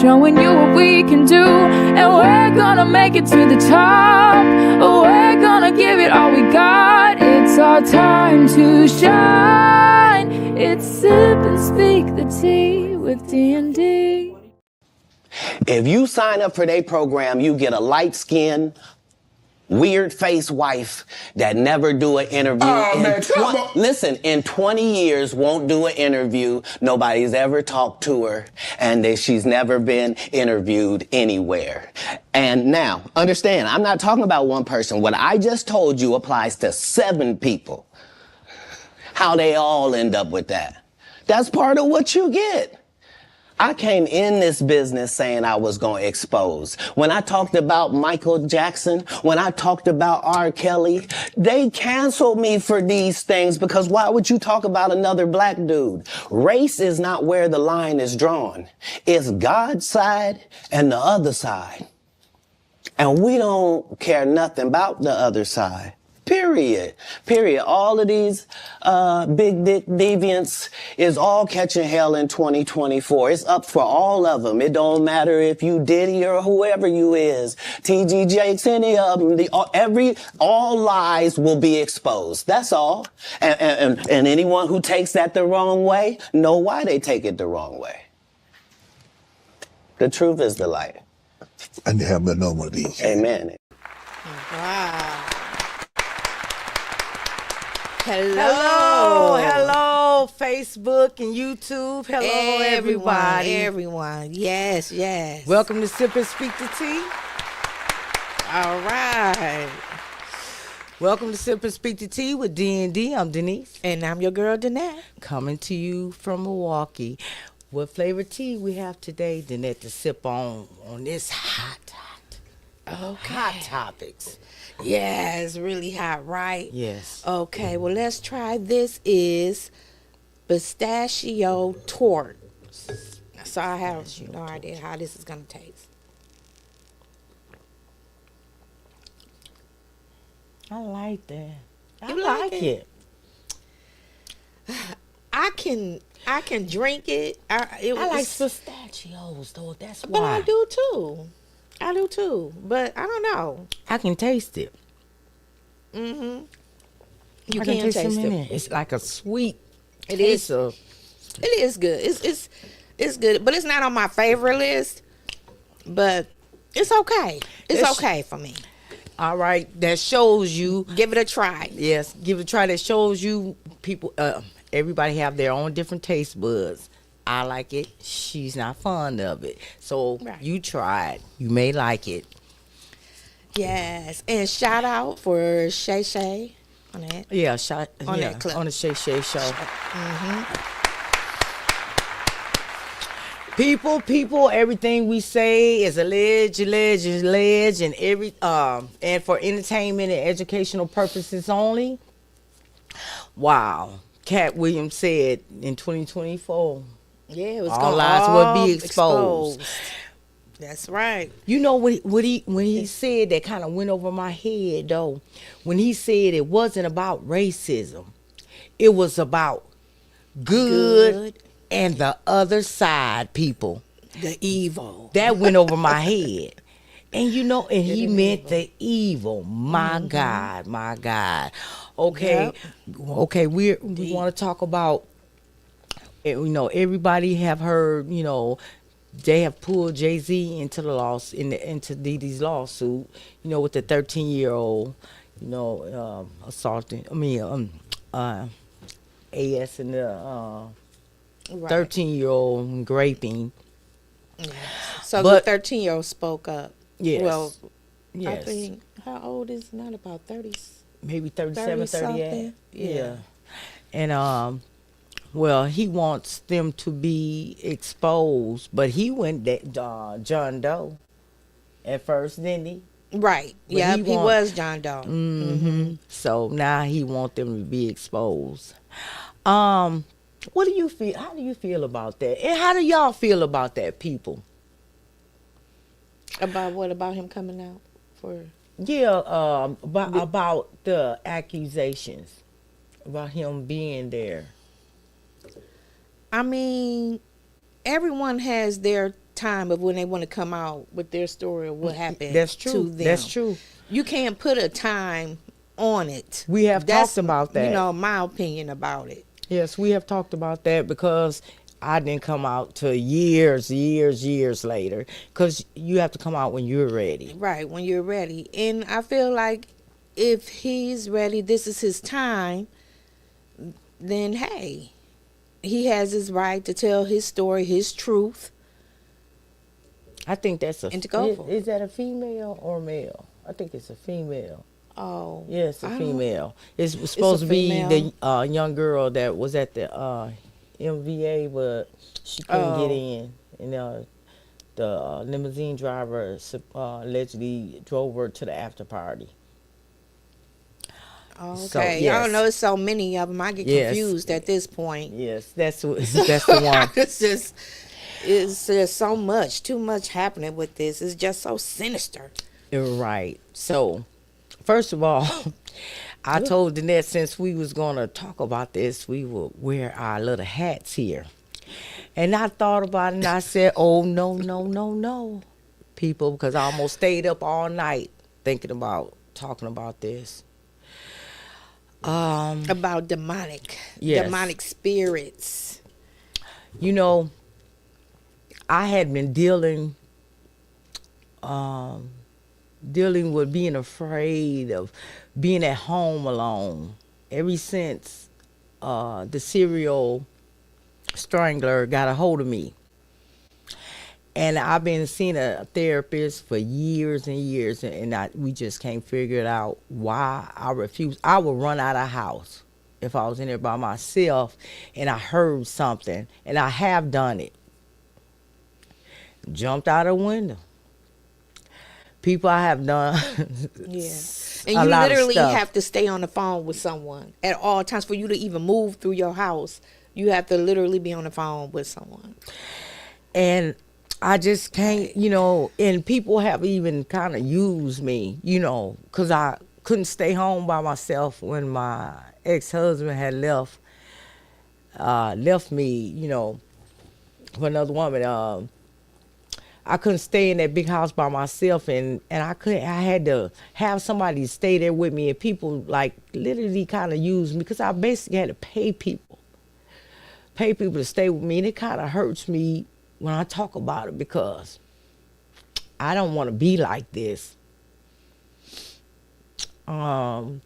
showing you what we can do. And we're gonna make it to the top. We're gonna give it all we got. It's our time to shine. It's Sip and Speak the Tea with D&D. If you sign up for their program, you get a light-skinned, weird-faced wife that never do an interview. Listen, in 20 years, won't do an interview. Nobody's ever talked to her, and she's never been interviewed anywhere. And now, understand, I'm not talking about one person. What I just told you applies to 7 people. How they all end up with that. That's part of what you get. I came in this business saying I was going to expose. When I talked about Michael Jackson, when I talked about R. Kelly, they canceled me for these things because why would you talk about another black dude? Race is not where the line is drawn. It's God's side and the other side. And we don't care nothing about the other side. Period. All of these big dick deviants is all catching hell in 2024. It's up for all of them. It don't matter if you Diddy or whoever you is. T.G. Jakes, any of them. All lies will be exposed. That's all. And anyone who takes that the wrong way, know why they take it the wrong way. The truth is the light. I need to have another one of these. Amen. Wow. Hello, Facebook and YouTube. Hello, everybody. Everyone. Yes. Welcome to Sip and Speak the Tea. All right. Welcome to Sip and Speak the Tea with D&D. I'm Denise. And I'm your girl, Danette. Coming to you from Milwaukee. What flavor tea we have today, Danette, to sip on this hot topics. Yeah, it's really hot, right? Yes. Okay, well, let's try. This is pistachio tort. So I have no idea how this is going to taste. I like that. You like it? I can drink it. I like pistachios, though. That's why. But I do too. But I don't know. I can taste it. Mm-hmm. You I can taste it. It's like a sweet. It is. It is good. It's good, but it's not on my favorite list. But it's okay. It's okay for me. All right, that shows you. Give it a try. Yes, give it a try. That shows you people. Everybody have their own different taste buds. I like it. She's not fond of it. So You try it. You may like it. Yes. And shout out for Shay Shay on that. Yeah, that clip. On the Shay Shay show. Mm-hmm. People, everything we say is alleged, and and for entertainment and educational purposes only. Wow. Cat Williams said in 2024. Yeah, it was all lies will be exposed. That's right. You know when he said that, kind of went over my head though. When he said it wasn't about racism, it was about good and the other side people. The evil. That went over my head. And and he meant the evil. My God. Okay. Yep. Okay, we want to talk about, everybody have heard, they have pulled Jay-Z into the into Diddy's lawsuit, with the 13-year-old, assaulting, AS and the 13-year-old raping. Yeah. So the 13-year-old spoke up. Yes. Well, yes. I think, how old is not about 30? Maybe 37, 38. Yeah. And well, he wants them to be exposed, but he went John Doe at first, didn't he? Right. Yeah, he was John Doe. Mm-hmm. So now he wants them to be exposed. What do you feel? How do you feel about that? And how do y'all feel about that, people? About what? About him coming out for? Yeah, about the accusations about him being there. I mean, everyone has their time of when they want to come out with their story of what happened That's true. to them. That's true. You can't put a time on it. We have talked about that. You know, my opinion about it. Yes, we have talked about that because I didn't come out till years later. Because you have to come out when you're ready. Right, when you're ready. And I feel like if he's ready, this is his time, then hey, he has his right to tell his story, his truth. I think that's And to go for it. Is that a female or male? I think it's a female. Oh. Yes, a I don't- female. It's supposed to be female. the young girl that was at the MVA, but she couldn't get Oh. in. And the limousine driver allegedly drove her to the after party. Okay. So, I yes. don't know. It's so many of them. I get Yes. confused at this point. Yes, that's the one. It's just so much, too much happening with this. It's just so sinister. Right. So, first of all, I told Danette since we was going to talk about this, we would wear our little hats here. And I thought about it and I said, oh, no, people, because I almost stayed up all night thinking about talking about this. About demonic spirits. You know, I had been dealing with being afraid of being at home alone ever since the serial strangler got a hold of me. And I've been seeing a therapist for years and years, and we just can't figure it out why I refuse. I would run out of the house if I was in there by myself and I heard something, and I have done it. Jumped out a window. People I have done. Yeah. a And you lot of literally stuff. have to stay on the phone with someone at all times for you to even move through your house. You have to literally be on the phone with someone. And I just can't, and people have even kind of used me, because I couldn't stay home by myself when my ex-husband had left me, for another woman. I couldn't stay in that big house by myself, and I had to have somebody to stay there with me, and people like literally kind of used me because I basically had to pay people to stay with me, and it kind of hurts me when I talk about it because I don't want to be like this. In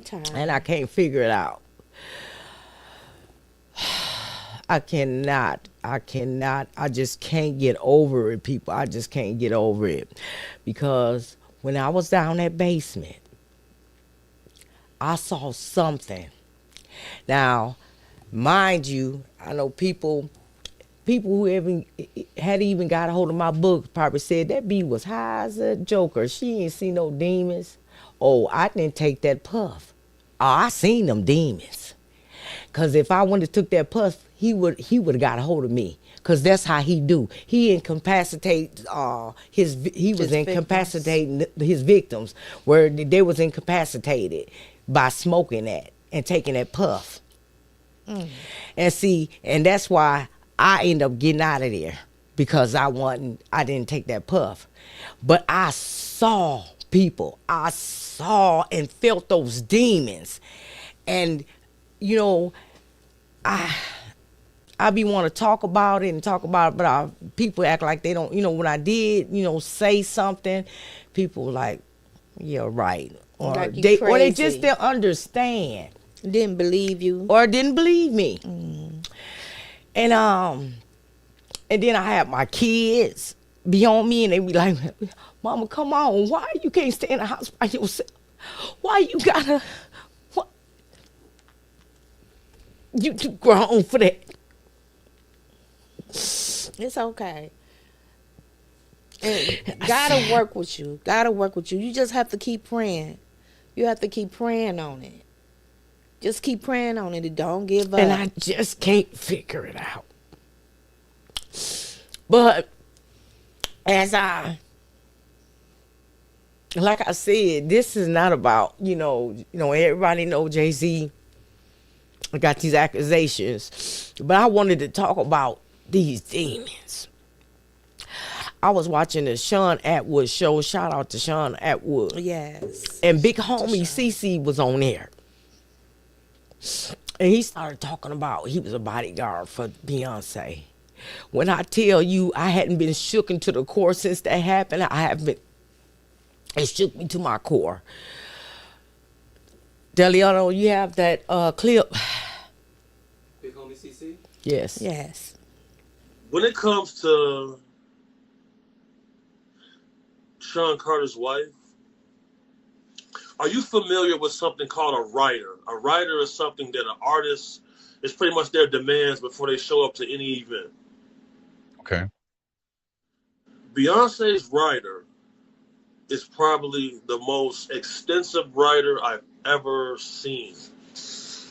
time. And I can't figure it out. I cannot. I just can't get over it, people. I just can't get over it. Because when I was down that basement, I saw something. Now, mind you, I know people who had even got a hold of my book probably said that bee was high as a joker. She ain't see no demons. Oh, I didn't take that puff. Oh, I seen them demons. Cause if I wouldn't have took that puff, he would have got a hold of me. Cause that's how he do. He incapacitated incapacitating his victims where they was incapacitated by smoking that and taking that puff. And that's why I end up getting out of there because I didn't take that puff. But I saw people. I saw and felt those demons. And, I be want to talk about it, but people act like they don't, when I did, say something, people like, yeah, right. Or Like you they crazy. just didn't understand. Didn't believe you. Or didn't believe me. And then I have my kids be on me and they be like, Mama, come on, why you can't stay in the house by yourself? Why you gotta, what? You too grown for that. It's okay. And gotta work with you. You just have to keep praying. You have to keep praying on it. Just keep praying on it and don't give up. And I just can't figure it out. But like I said, this is not about, everybody know Jay-Z got these accusations. But I wanted to talk about these demons. I was watching the Sean Atwood show. Shout out to Sean Atwood. Yes. And big homie CC was on there. And he started talking about he was a bodyguard for Beyonce. When I tell you I hadn't been shooken to the core since that happened, I have been. It shook me to my core. Deliano, you have that clip? Big homie CC? Yes. Yes. When it comes to Sean Carter's wife, are you familiar with something called a writer? A writer is something that an artist is pretty much their demands before they show up to any event. Okay. Beyonce's writer is probably the most extensive writer I've ever seen.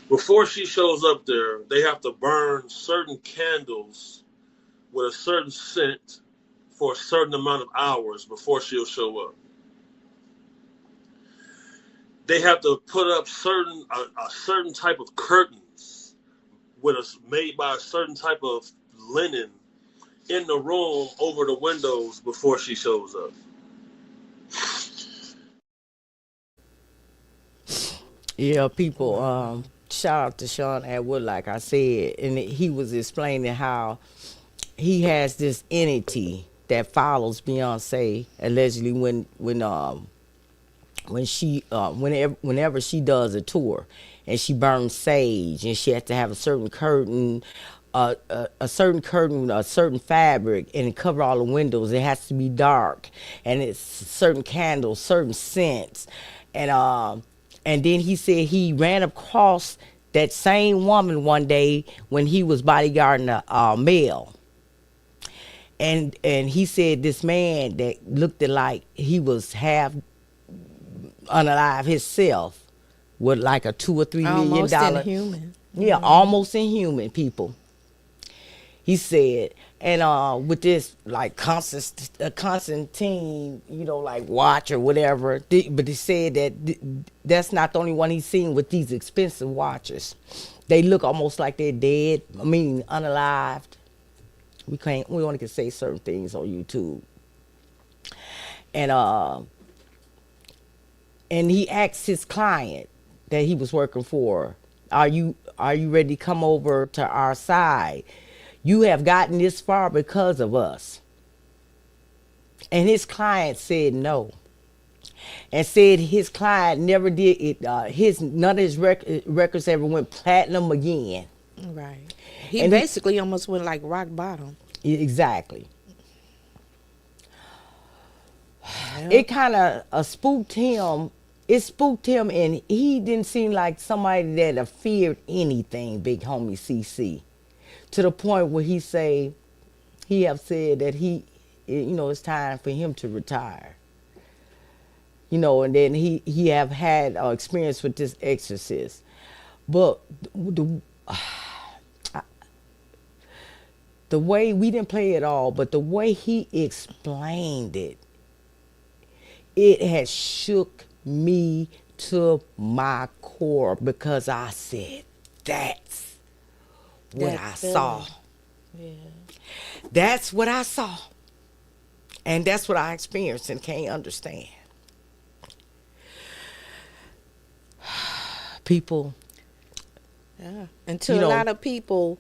Before she shows up there, they have to burn certain candles with a certain scent for a certain amount of hours before she'll show up. They have to put up a certain type of curtains made by a certain type of linen in the room over the windows before she shows up. Yeah, people, shout out to Sean Atwood, like I said, and he was explaining how he has this entity that follows Beyonce allegedly whenever she does a tour, and she burns sage, and she has to have a certain curtain, a certain fabric, and it cover all the windows. It has to be dark, and it's certain candles, certain scents, and then he said he ran across that same woman one day when he was bodyguarding a male. And he said this man that looked like he was half unalive himself with like a $2 or $3 million. Almost inhuman. Yeah, almost inhuman, people. He said, and with this like Constantine, like watch or whatever, but he said that that's not the only one he's seen with these expensive watches. They look almost like they're dead. I mean, unalived. We only can say certain things on YouTube. And he asked his client that he was working for, are you ready to come over to our side? You have gotten this far because of us. And his client said no. And said his client never did it. None of his records ever went platinum again. Right. He And basically almost went like rock bottom. Exactly. It kind of spooked him. It spooked him, and he didn't seem like somebody that feared anything, big homie CC. To the point where he have said that it's time for him to retire. And then he have had experience with this exorcist. But the way, we didn't play it all, but the way he explained it, it has shook me to my core, because I said, that's what I saw. Yeah. That's what I saw. And that's what I experienced and can't understand. People. Yeah. And to a lot of people,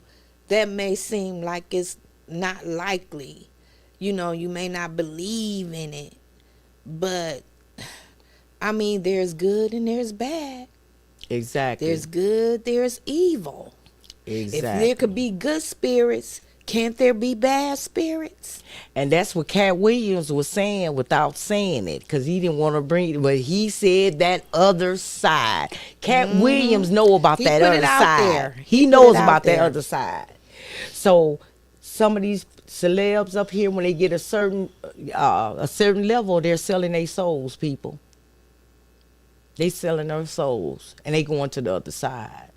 that may seem like it's not likely. You may not believe in it. But, I mean, there's good and there's bad. Exactly. There's good, there's evil. Exactly. If there could be good spirits, can't there be bad spirits? And that's what Cat Williams was saying without saying it, because he didn't want to bring it. But he said that other side. Cat Williams know about He that put other it out side. there. He He put knows it out about that there. other side. So some of these celebs up here, when they get a certain level, they're selling their souls, people. They selling their souls, and they going to the other side.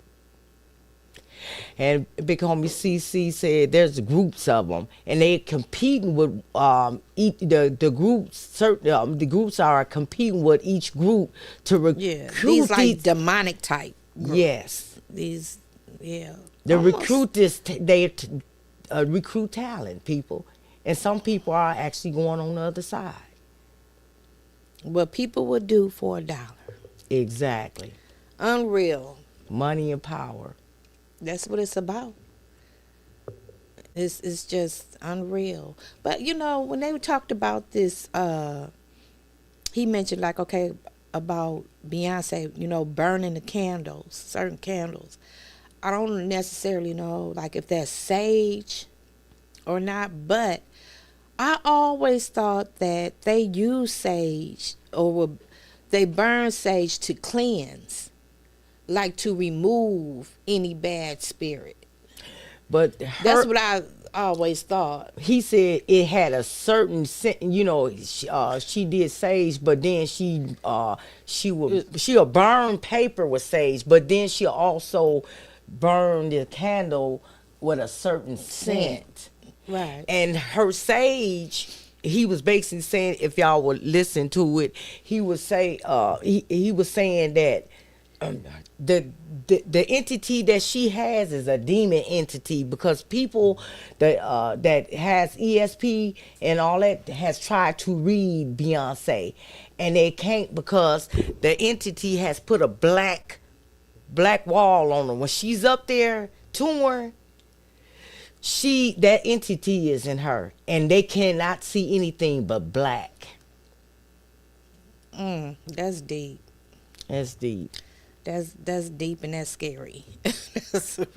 And big homie CC said there's groups of them, and they competing with the groups. Certain the groups are competing with each group to recruit These like demonic type groups. Yes, These, yeah. they Almost. recruit this. They recruit talent, people, And some people are actually going on the other side. What people would do for $1. Exactly. Unreal. Money and power. That's what it's about. It's just unreal. But you know, when they talked about this, he mentioned like, okay, about Beyonce, you know, burning the candles, certain candles. I don't necessarily know like if that's sage or not, but I always thought that they use sage or they burn sage to cleanse, like to remove any bad spirit. But That's what I always thought. he said it had a certain scent, you know, she did sage, but then she'll burn paper with sage, but then she'll also burn the candle with a certain scent. Right. And her sage, he was basically saying, if y'all would listen to it, he would say, he was saying that the entity that she has is a demon entity, because people that has ESP and all that has tried to read Beyonce, and they can't because the entity has put a black wall on her. When she's up there touring, that entity is in her, and they cannot see anything but black. That's deep. That's deep. That's deep and that's scary. Yes, it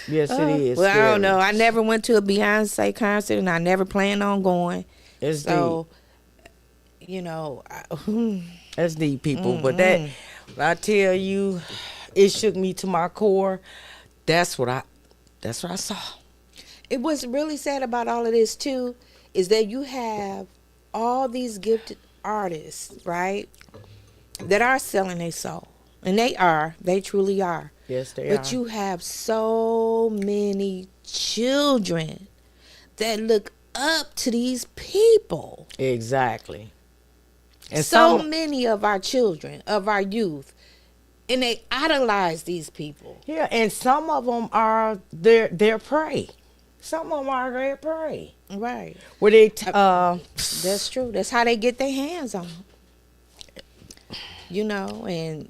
is. Well, I scary. don't know. I never went to a Beyonce concert, and I never plan on going. It's So, you know, That's deep, people. But that, I tell you, it shook me to my core. That's what I saw. it was really sad about all of this too, is that you have all these gifted artists, right, that are selling their soul. And they truly are. Yes, they are. But you have so many children that look up to these people. Exactly. And So some, many of our children, of our youth, and they idolize these people. yeah, and some of them are their prey. Some of them are their prey. Right. Where they That's true. That's how they get their hands on them. You know, and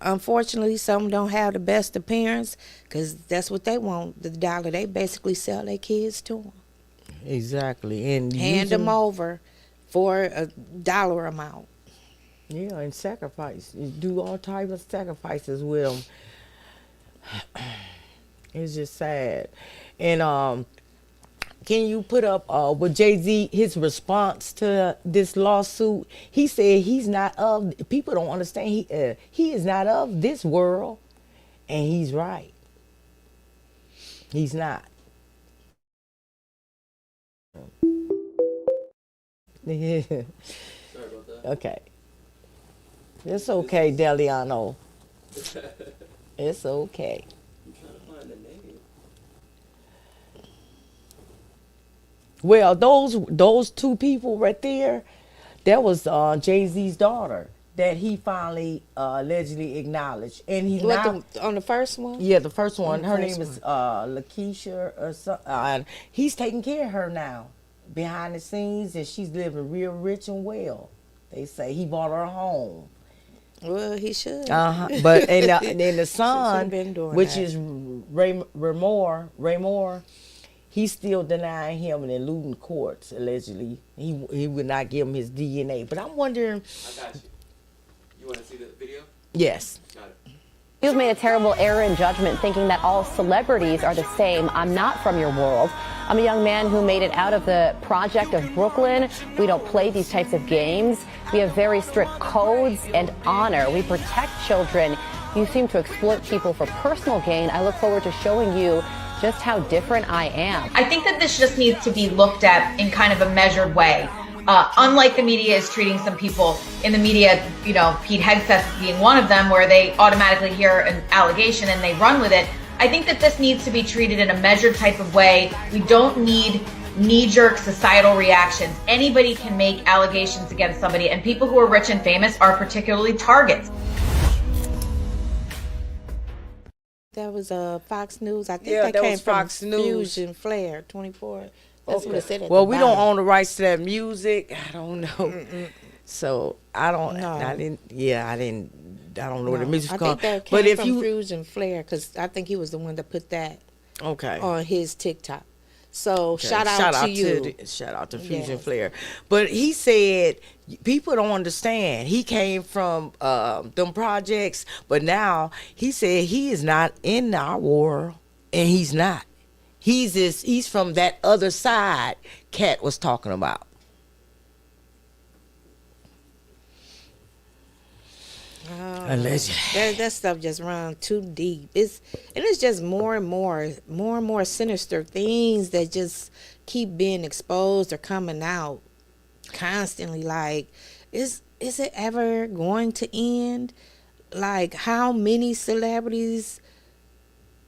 unfortunately, some don't have the best appearance because that's what they want, the dollar. They basically sell their kids to them. exactly, and Hand them over for $1 amount. Yeah, and sacrifice. You do all types of sacrifices with them. It's just sad. And can you put up with Jay-Z, his response to this lawsuit? He said he's not of, people don't understand, he is not of this world. And he's right. He's not. Sorry about that. Okay. It's okay, Deliano. It's okay. I'm trying to find the name. Well, those two people right there, that was Jay-Z's daughter that he finally allegedly acknowledged, and he's not On the first one? Yeah, the first one. the Her first name is Lakeisha or something. He's taking care of her now, behind the scenes, and she's living real rich and well. They say he bought her a home. Well, he should. But and then the son, been doing which that. is Ray Moore, he's still denying him and eluding courts. Allegedly, he would not give him his DNA. But I'm wondering. I got you. You want to see the video? Yes. Got it. You've made a terrible error in judgment thinking that all celebrities are the same. I'm not from your world. I'm a young man who made it out of the project of Brooklyn. We don't play these types of games. We have very strict codes and honor. We protect children. You seem to exploit people for personal gain. I look forward to showing you just how different I am. I think that this just needs to be looked at in kind of a measured way. Unlike the media is treating some people in the media, you know, Pete Hegseth being one of them, where they automatically hear an allegation and they run with it. I think that this needs to be treated in a measured type of way. We don't need knee-jerk societal reactions. Anybody can make allegations against somebody, and people who are rich and famous are particularly targets. That was Fox News. I think Yeah, that that came was from Fox News. Fusion Flare 24. That's what it said at Well, the we don't bottom. own the rights to that music. I don't know. So I don't. No. I didn't. Yeah, I didn't. I don't know what the No, music's I called. think that came But if from you Fusion Flair, because I think he was the one that put that okay. on his TikTok. So Okay. shout out to you. Shout out to Fusion Yes. Flair. But he said people don't understand. He came from them projects, but now he said he is not in our world, and he's not. He's from that other side. Cat was talking about. Allegedly. That stuff just runs too deep. It's just more and more sinister things that just keep being exposed or coming out constantly. Like, is it ever going to end? Like, how many celebrities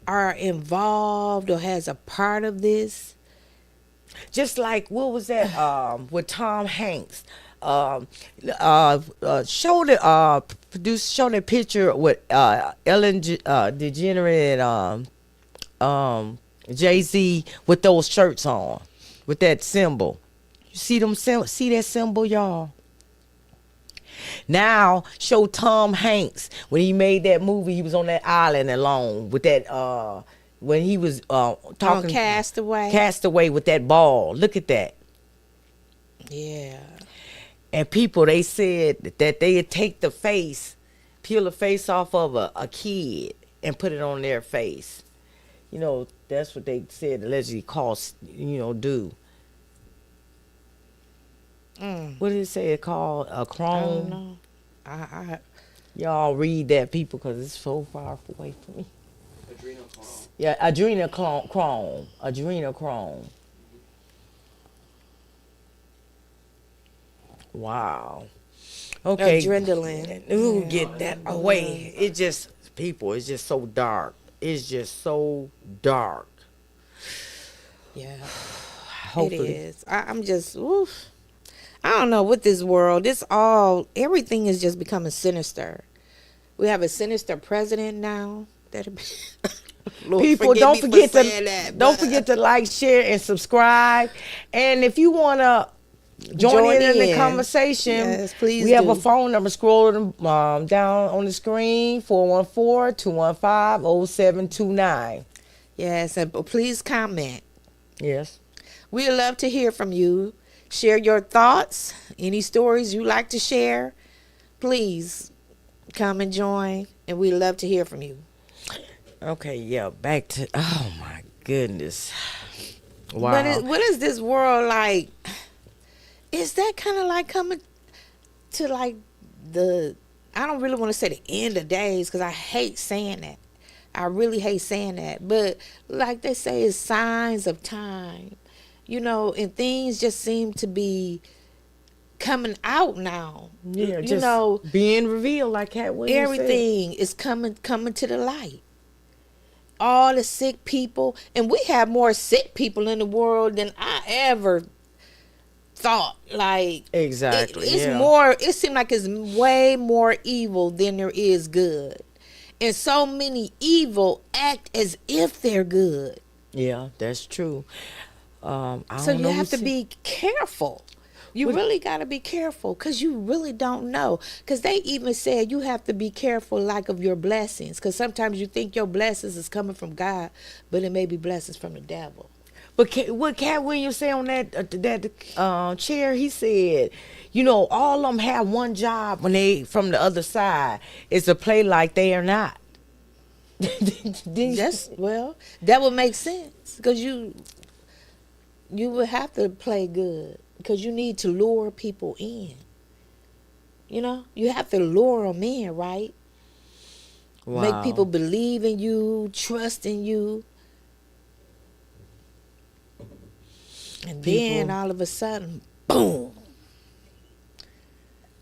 are involved or has a part of this? Just like what was that with Tom Hanks? Show the picture with Ellen DeGeneres and Jay-Z with those shirts on, with that symbol. You see them see that symbol, y'all? Now show Tom Hanks when he made that movie. He was on that island alone with that when he was talking Castaway with that ball. Look at that. Yeah. And people, they said that they'd take the face, peel the face off of a kid and put it on their face. You know, that's what they said allegedly cost, do. What did it say it called? A chrome? I don't know. I Y'all read that, people, because it's so far away from me. Adrenochrome. Yeah, adrenochrome. Adrenochrome. Wow. Okay. Adrenaline. Who get that away? It just it's just so dark. It's just so dark. Yeah. Hopefully. It is. I'm just, oof. I don't know what this world, everything is just becoming sinister. We have a sinister president now. Lord, People, don't forget to like, share, and subscribe. And if you want to join in the conversation, yes, please we have do. a phone number scrolling down on the screen, 414-215-0729. Yes, and please comment. Yes. We'd love to hear from you. Share your thoughts, any stories you like to share. Please come and join, and we'd love to hear from you. Okay, yeah, back to, oh my goodness. Wow. But what is this world like? Is that kind of like coming to like I don't really want to say the end of days, because I hate saying that. I really hate saying that. But like they say, it's signs of time. And things just seem to be coming out now. Yeah, just being revealed, like Cat Williams everything is coming to the light. All the sick people, and we have more sick people in the world than I ever thought. Like, exactly, it's more. It seems like it's way more evil than there is good, and so many evil act as if they're good. Yeah, that's true. So you have to be careful. You really got to be careful, because you really don't know. Because they even said you have to be careful, like, of your blessings, because sometimes you think your blessings is coming from God, but it may be blessings from the devil. But what Cat Williams say on that chair? He said, all of them have one job when they from the other side is to play like they are not. That would make sense, because you would have to play good, because you need to lure people in. You have to lure them in, right? Wow. Make people believe in you, trust in you. And then all of a sudden, boom,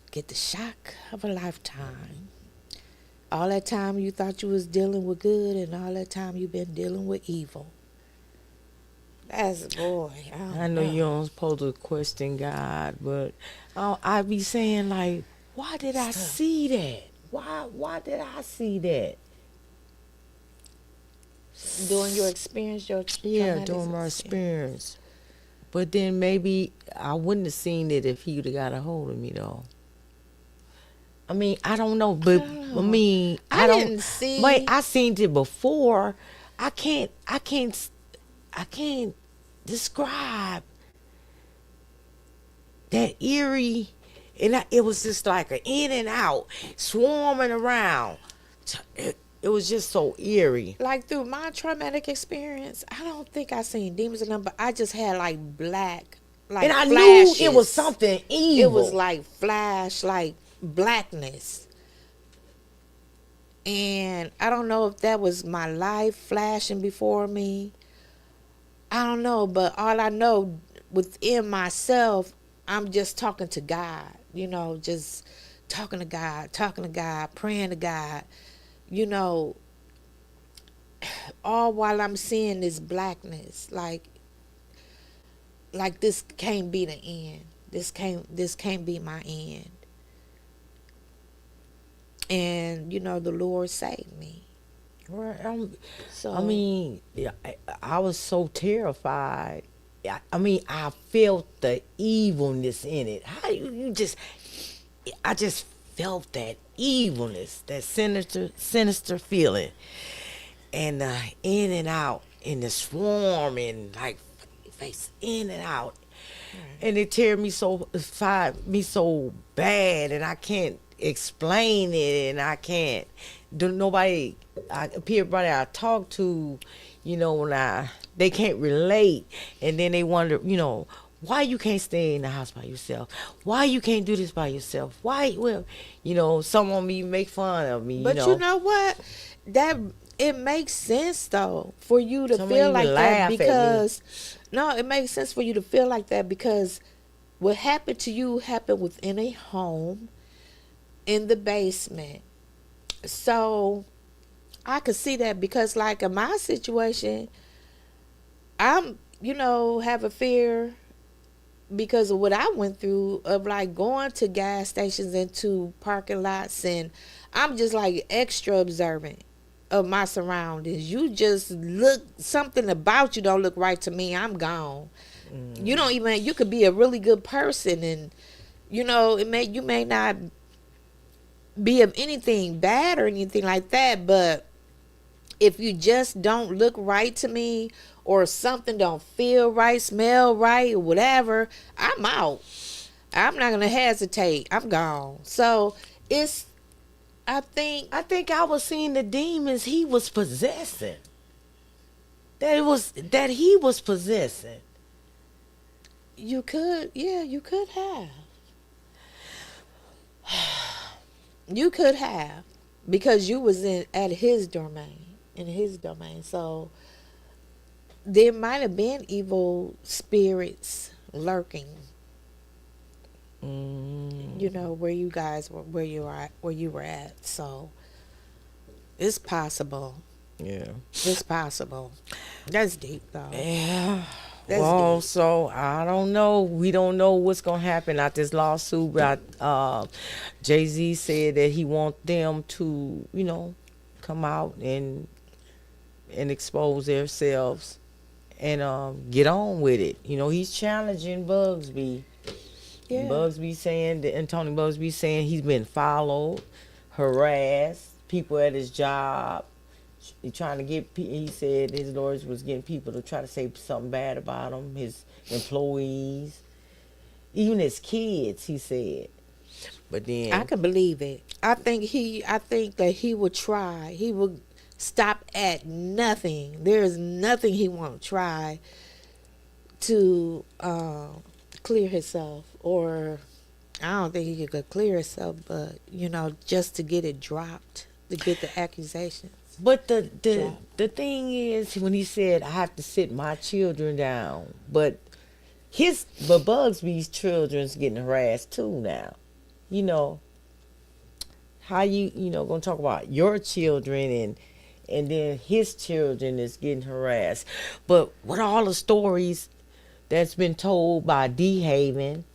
get the shock of a lifetime. All that time you thought you was dealing with good, and all that time you've been dealing with evil. I know you don't supposed to question God, but I be saying, like, why did I see that? Why did I see that? During your experience, during my experience. But then maybe I wouldn't have seen it if he would have got a hold of me though. I mean, I don't know, but I mean, I don't didn't see. Wait, I seen it before. I can't describe that eerie, and it was just like an in and out, swarming around. It was just so eerie. Like through my traumatic experience, I don't think I seen demons in them, but I just had like black, like And I flashes. knew it was something evil. It was like flash, like blackness. And I don't know if that was my life flashing before me. I don't know, but all I know within myself, I'm just talking to God, you know, just talking to God, praying to God, you know, all while I'm seeing this blackness, like this can't be the end. This can't be my end. And you know, the Lord saved me. Right. So I mean, yeah, I was so terrified. I mean, I felt the evilness in it. How you just? I just felt that evilness, that sinister feeling, and in and out, in the swarm, and like face in and out, and it tear me so bad, and I can't explain it, and I can't. Everybody I talk to, you know, when they can't relate, and then they wonder, you know, why you can't stay in the house by yourself? Why you can't do this by yourself? Why? Well, you know, some of me make fun of me. But you know what? That it makes sense though for you to Some feel even like laugh that at me. because no, it makes sense for you to feel like that because what happened to you happened within a home in the basement. So I could see that because like in my situation, I'm, you know, have a fear because of what I went through of like going to gas stations and to parking lots, and I'm just like extra observant of my surroundings. You just look, something about you don't look right to me, I'm gone. You don't even, you could be a really good person and you know, you may not be of anything bad or anything like that, but if you just don't look right to me or something don't feel right, smell right or whatever, I'm out. I'm not gonna hesitate. I'm gone. So it's, I think I was seeing the demons he was possessing. That he was possessing. you could have. You could have, because you was in his domain. So there might have been evil spirits lurking. You know, where you guys were, where you were at. So it's possible. Yeah. It's possible. That's deep though. Yeah. That's Well, deep. so I don't know. We don't know what's gonna happen at this lawsuit. But Jay-Z said that he want them to, you know, come out and expose themselves and get on with it. You know, he's challenging Bugsby. Yeah. Bugsby saying that, and Tony Bugsby saying he's been followed, harassed, people at his job. He trying to get. He said his lawyers was getting people to try to say something bad about him, his employees, even his kids. He said, but then I could believe it. I think that he would try. He would stop at nothing. There is nothing he won't try to clear himself, or I don't think he could clear himself, but you know, just to get it dropped, to get the accusations. But the thing is, when he said I have to sit my children down, but Bugsby's children's getting harassed too now. You know, how you know gonna talk about your children and then his children is getting harassed. But with all the stories that's been told by D. Haven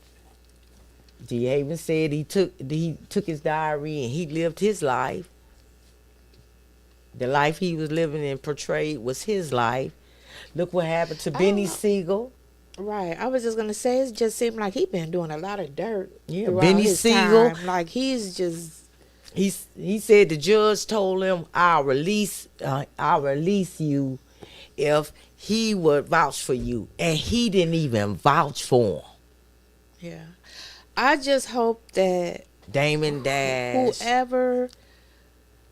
said he took his diary and he lived his life. The life he was living and portrayed was his life. Look what happened to Benny Siegel. Right. I was just gonna say it just seemed like he been doing a lot of dirt. Yeah, throughout Benny his Siegel. time. Like he's just He said the judge told him, I'll release you if he would vouch for you. And he didn't even vouch for him. yeah. I just hope that Damon Dash. whoever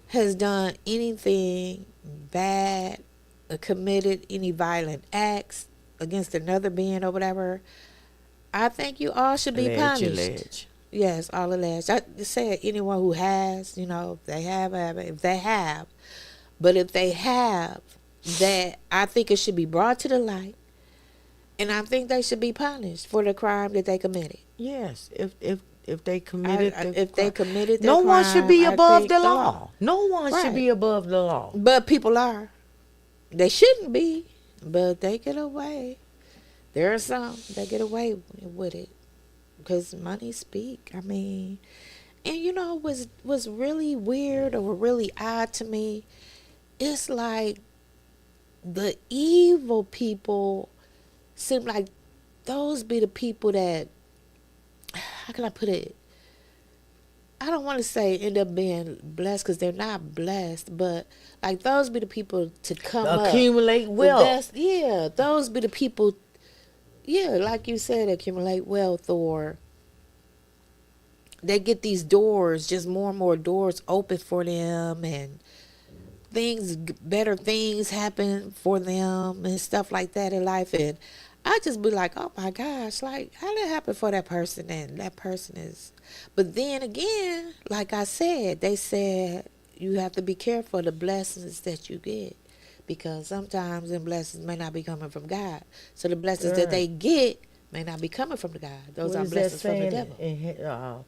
has done anything bad or committed any violent acts against another being or whatever, I think you all should be punished. Yes, all alleged. I said anyone who has, if they have, but if they have, that I think it should be brought to the light, and I think they should be punished for the crime that they committed. Yes, if they committed, no one should be above the law. law. No one should Right. be above the law. But people are. They shouldn't be, but they get away. There are some that get away with it because money speak. I mean, and what's really weird or really odd to me, it's like the evil people seem like those be the people that, how can I put it? I don't want to say end up being blessed because they're not blessed, but like those be the people to come Accumulate up. wealth. Those be the people, like you said, accumulate wealth, or they get these doors, just more and more doors open for them, and better things happen for them and stuff like that in life. And I just be like, oh my gosh, like how did that happen for that person? And that person is, but then again, like I said, they said you have to be careful of the blessings that you get, because sometimes them blessings may not be coming from God. So the blessings that they get may not be coming from the God. Those are blessings from the devil.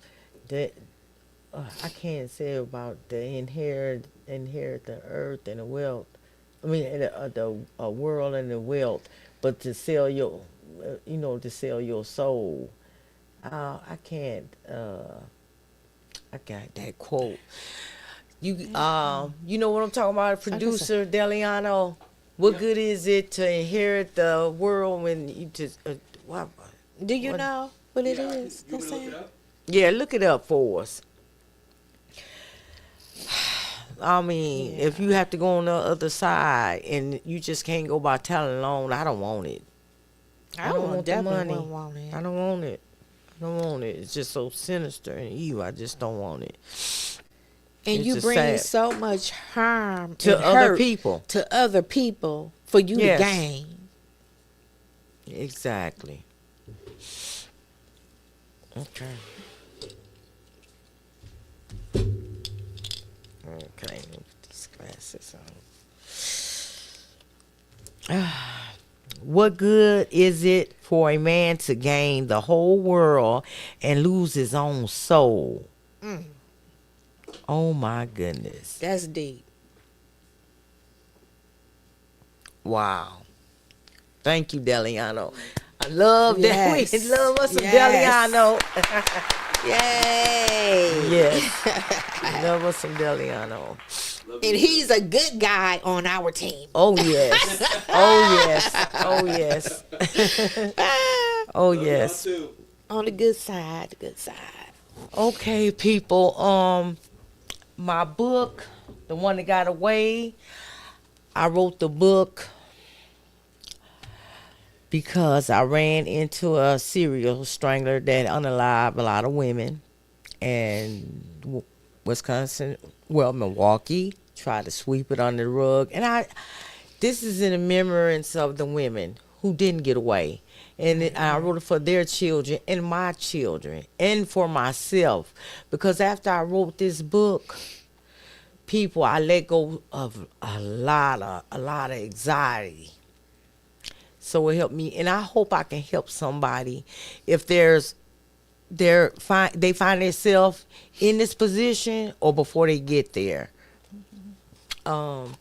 I can't say about the inherit the earth and the wealth. I mean, the world and the wealth, but to sell your, to sell your soul. I can't. I got that quote. You know what I'm talking about? Producer Deliano. What good is it to inherit the world when you just? Do you know what it is? You want me to look it up? Yeah, look it up for us. I mean, if you have to go on the other side and you just can't go by talent alone, I don't want it. I don't want the money. Want it. I don't want it. I don't want it. It's just so sinister and evil. I just don't want it. And It's you just bring sad. so much harm To and other hurt people. To other people for you Yes. to gain. Exactly. Okay. Okay, let me put these glasses on. What good is it for a man to gain the whole world and lose his own soul? Oh my goodness. That's deep. Wow. Thank you, Deliano. I love that. Yes. We love us some Yes. Deliano. Yay. Yes. We love us some Deliano. And he's a good guy on our team. Oh, yes. Oh, yes. Oh, yes. Oh, yes. On the good side, Okay, people. My book, The One That Got Away, I wrote the book because I ran into a serial strangler that unalived a lot of women. And Milwaukee tried to sweep it under the rug. And this is in remembrance of the women who didn't get away. And I wrote it for their children and my children and for myself. Because after I wrote this book, I let go of a lot of anxiety. So it helped me, and I hope I can help somebody if they find themselves in this position or before they get there. And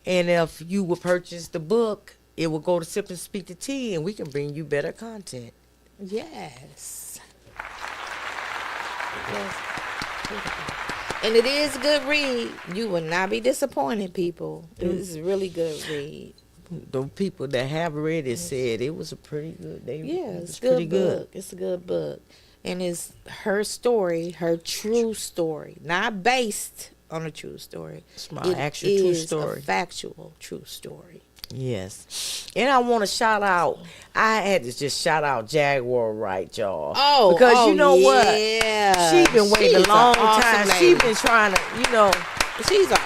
if you will purchase the book, it will go to Sip and Speak to Tea, and we can bring you better content. Yes. And it is a good read. You will not be disappointed, people. It is a really good read. the people that have read it said it was a pretty good. Yeah, it it's was a good pretty book. good. It's a good book. And it's her story, her true story, not based on a true story. It's my actual true is story. a factual true story. Yes. And I want to shout out, I had to just shout out Jaguar Wright, y'all. Oh, because you know what? yeah. She been waiting She's a long an awesome time. lady. She been trying to, She's a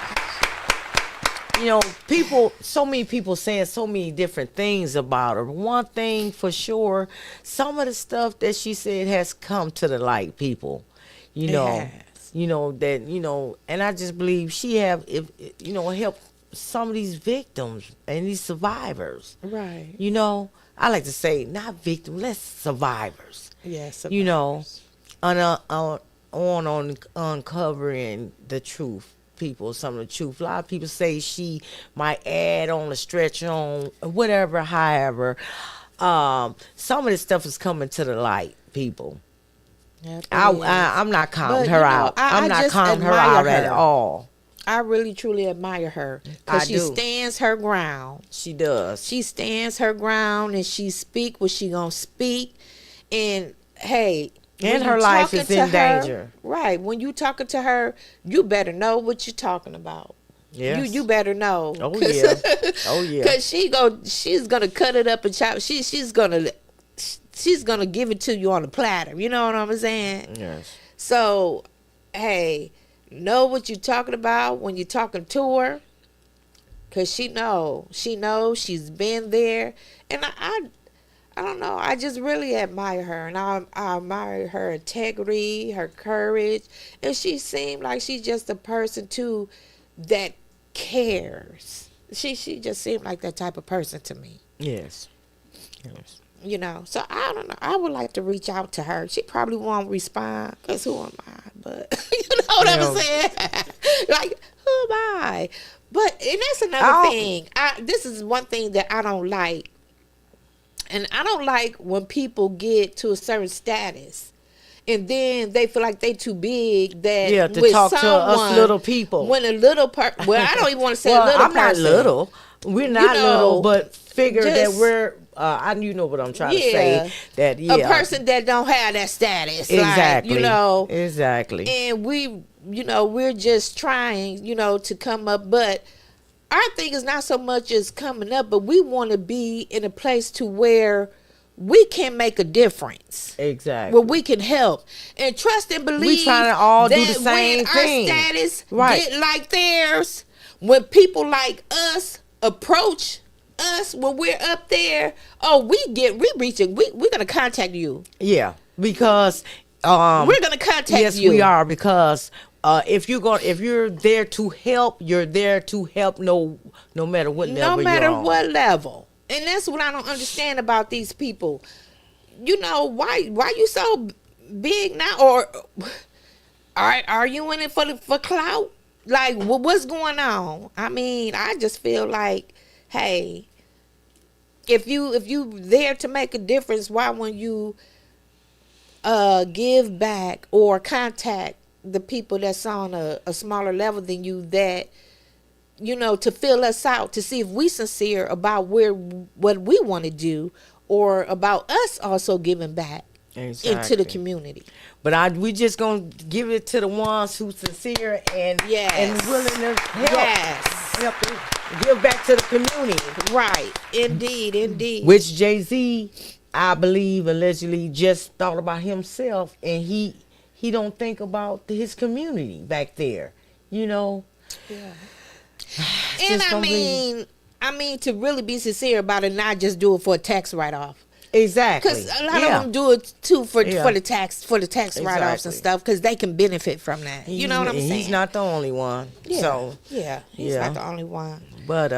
people, so many people saying so many different things about her. One thing for sure, some of the stuff that she said has come to the light, people. It has. And I just believe she helped some of these victims and these survivors. right. I like to say not victims, less survivors. Yes. On uncovering the truth. People, some of the truth. A lot of people say she might add on a stretch on whatever, however. Some of this stuff is coming to the light, people. I'm not counting her out. I'm not counting her out at all. I really truly admire her I because she do. stands her ground. She does. She stands her ground and she speak what she gonna speak. And hey, And when her you life talking is to in her- danger. Right. When you talking to her, you better know what you're talking about. Yes. You better know. Oh, yeah. Oh, yeah. Cause she's gonna cut it up and chop. She's gonna give it to you on a platter. You know what I'm saying? Yes. So, hey, know what you're talking about when you're talking to her, cause she knows she's been there, and I don't know. I just really admire her, and I admire her integrity, her courage, and she seemed like she's just a person too that cares. She just seemed like that type of person to me. Yes. So I don't know. I would like to reach out to her. She probably won't respond because who am I? But you know what I'm saying? Like, who am I? But, and that's another thing. This is one thing that I don't like. And I don't like when people get to a certain status and then they feel like they too big that To with talk to us someone, little people. When a little well, I don't even want to say Well, little I'm person. not little. We're not little, but figure that just- we're. You know what I'm trying to say. That a person that don't have that status, Exactly. like, Exactly. and we're just trying, to come up, but our thing is not so much as coming up, but we want to be in a place to where we can make a difference. Exactly. Where we can help and trust and believe. We trying to all do that the same when thing. Our status Right. get like theirs, when people like us approach us when we're up there, we're gonna contact you. Yeah, because we're gonna contact you. Yes, we are, because if you're there to help, you're there to help no matter what level. No matter you're on. what level. And that's what I don't understand about these people. Why you so big now? Or are you in it for clout? Like, what's going on? I mean, I just feel like, hey, if you there to make a difference, why won't you give back or contact the people that's on a smaller level than you, that to fill us out, to see if we sincere about what we want to do, or about us also giving back into the community. But we just gonna give it to the ones who sincere and willing to help. Yes. Help give back to the community. Right. Indeed. Which Jay-Z, I believe, allegedly just thought about himself, and he don't think about his community back there. Yeah. And I mean to really be sincere about it, not just do it for a tax write-off. Exactly. Because a lot of them do it too for the tax write-offs and stuff, because they can benefit from that. You know what I'm saying? He's not the only one. Yeah. So He's not the only one. But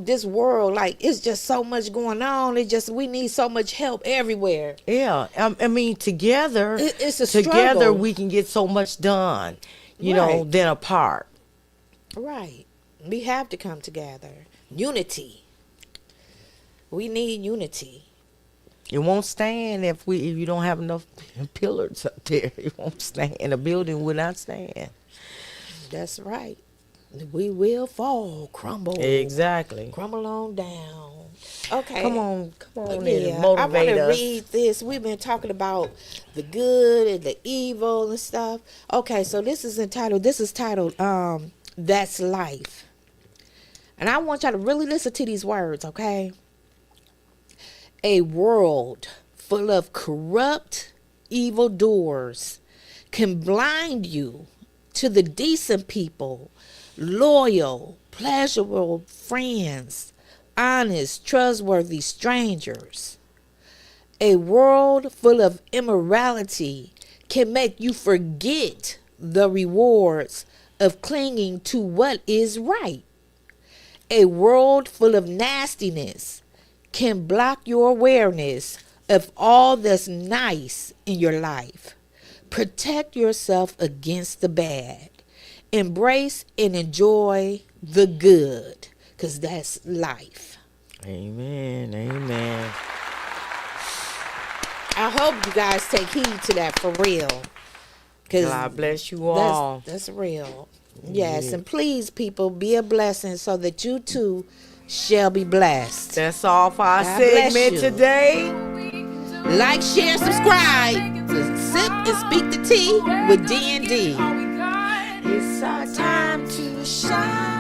this world, like, it's just so much going on. We need so much help everywhere. Yeah, I mean, together, it's a together struggle. we can get so much done, than apart. Right. We have to come together. Unity. We need unity. It won't stand if you don't have enough pillars up there. It won't stand. And the building will not stand. That's right. We will fall, crumble. Exactly. Crumble on down. Okay. Come on Yeah, and motivate I want to us. read this. We've been talking about the good and the evil and stuff. Okay, so this is titled, That's Life. And I want y'all to really listen to these words, okay? A world full of corrupt evildoers can blind you to the decent people, loyal, pleasurable friends, honest, trustworthy strangers. A world full of immorality can make you forget the rewards of clinging to what is right. A world full of nastiness can block your awareness of all that's nice in your life. Protect yourself against the bad. Embrace and enjoy the good, because that's life. Amen. Amen. I hope you guys take heed to that for real. God bless you all. That's real. Yes, and please, people, be a blessing so that you too shall be blessed. That's all for our God bless segment you. today. Like, share, subscribe to Sip and Speak the Tea with D&D. It's our time to shine.